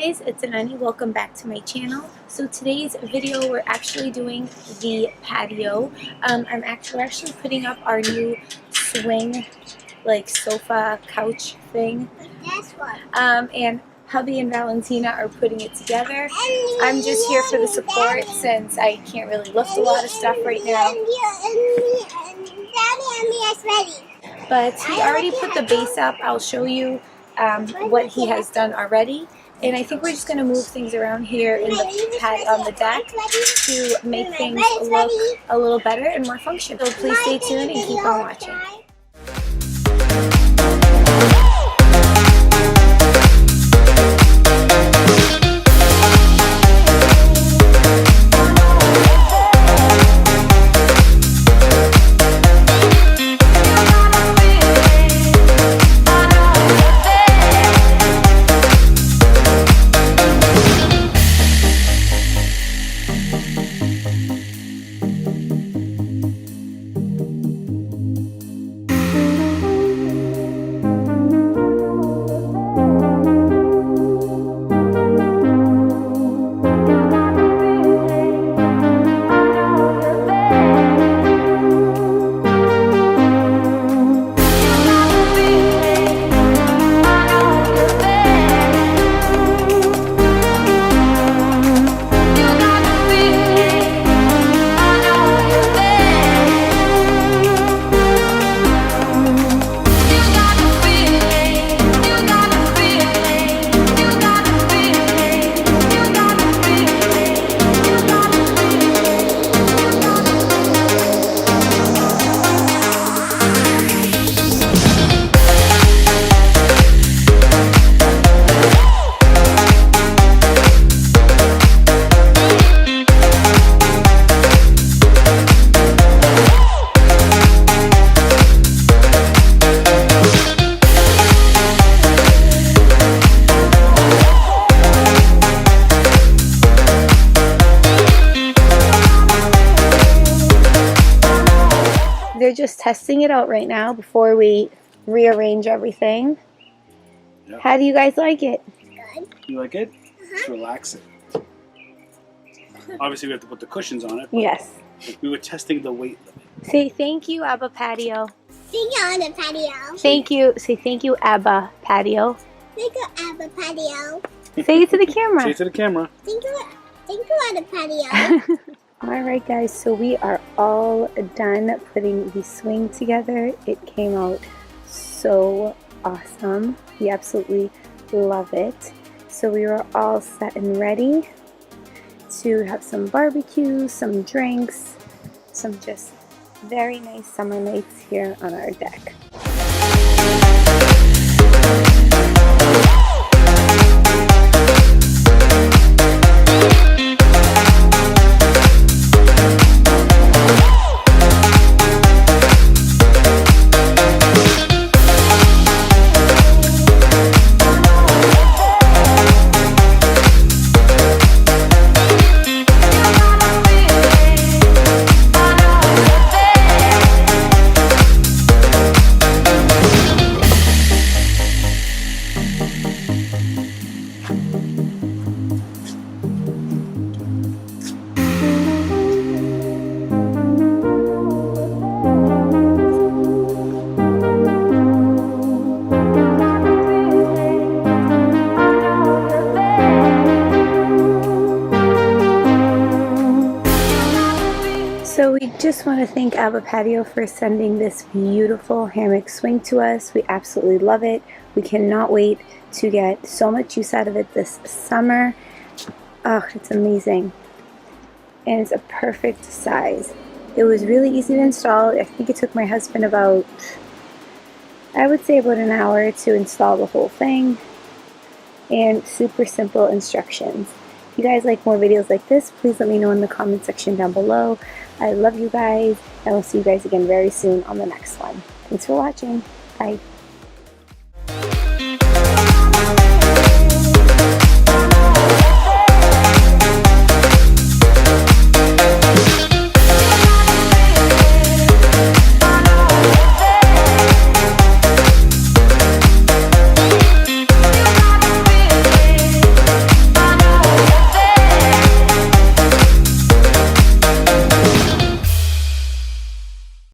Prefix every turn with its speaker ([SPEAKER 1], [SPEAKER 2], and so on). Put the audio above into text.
[SPEAKER 1] guys, it's Eleni. Welcome back to my channel. So today's video, we're actually doing the patio. We're actually putting up our new swing, like sofa couch thing. And hubby and Valentina are putting it together. I'm just here for the support since I can't really lift a lot of stuff right now. But he already put the base up. I'll show you what he has done already. And I think we're just going to move things around here in the pad on the deck to make things look a little better and more functional. So please stay tuned and keep on watching. They're just testing it out right now before we rearrange everything.
[SPEAKER 2] Yep.
[SPEAKER 1] How do you guys like it?
[SPEAKER 2] Good. You like it? It's relaxing. Obviously, we have to put the cushions on it.
[SPEAKER 1] Yes.
[SPEAKER 2] We were testing the weight limit.
[SPEAKER 1] Say thank you, Abba Patio.
[SPEAKER 3] Thank you, Abba Patio.
[SPEAKER 1] Thank you. Say thank you, Abba Patio.
[SPEAKER 3] Thank you, Abba Patio.
[SPEAKER 1] Say it to the camera.
[SPEAKER 2] Say it to the camera.
[SPEAKER 3] Thank you, Abba Patio.
[SPEAKER 1] Alright guys, so we are all done putting the swing together. It came out so awesome. We absolutely love it. So we were all set and ready to have some barbecue, some drinks, some just very nice summer nights here on our deck. So we just want to thank Abba Patio for sending this beautiful hammock swing to us. We absolutely love it. We cannot wait to get so much use out of it this summer. Oh, it's amazing. And it's a perfect size. It was really easy to install. I think it took my husband about, I would say about an hour to install the whole thing. And super simple instructions. If you guys like more videos like this, please let me know in the comment section down below. I love you guys, and we'll see you guys again very soon on the next one. Thanks for watching. Bye.